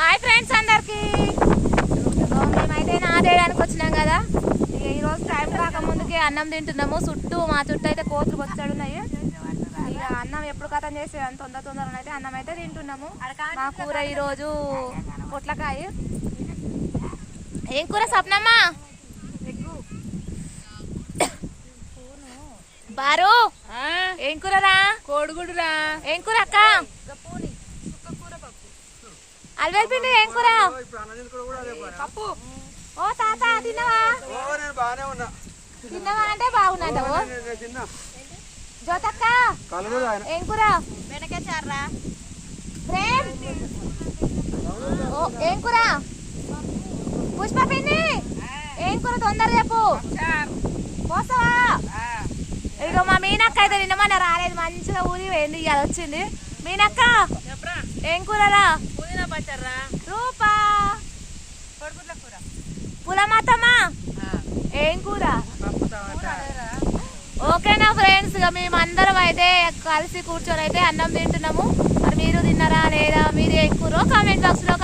Hi friends అందరికి. మేమైతే నాదేయడానికి వచ్చినాం కదా. ఇక ఈరోజు టైం కాకముందుకే అన్నం తింటున్నాము. మా చుట్టూ అయితే కోతులు వచ్చాడున్నాయి. ఇక అన్నం ఎప్పుడు కథం చేసే తొందరగా అయితే అన్నం అయితే తింటున్నాము. మా కూర ఈరోజు పొట్లకాయ. ఏం కూర సప్నమ్మా? బారు ఏం కూరరా? కోడిగుడురా. ఏం కూర అక్క? అల్వేల్పిండి ఏం కూర? పప్పు. ఓ తాత తిన్నావా? తిన్నావా అంటే బాగున్నావు. జ్యోతక్క ఏం కూర? బెండకాయ చారురా. ఏం కూర? పుష్ప పిండి ఏం కూర? తొందర చెప్పు. పోస్తావా? ఇక మా మీనక్క అయితే నిన్నమన్నా రాలేదు. మంచిగా ఊరి పోయింది. ఇక వచ్చింది. మీనక్క ఏం కూరరా? పుదీనా పచ్చర్రా. రూపా కోడిగుడ్ల కూర. పులమాతమ్మా ఏం కూర? ఓకేనా ఫ్రెండ్స్, ఇక మేమందరం అయితే కలిసి కూర్చొని అయితే అన్నం తింటున్నాము. మరి మీరు తిన్నారా లేదా? మీరు ఏం కూర కామెంట్ బాక్స్ లో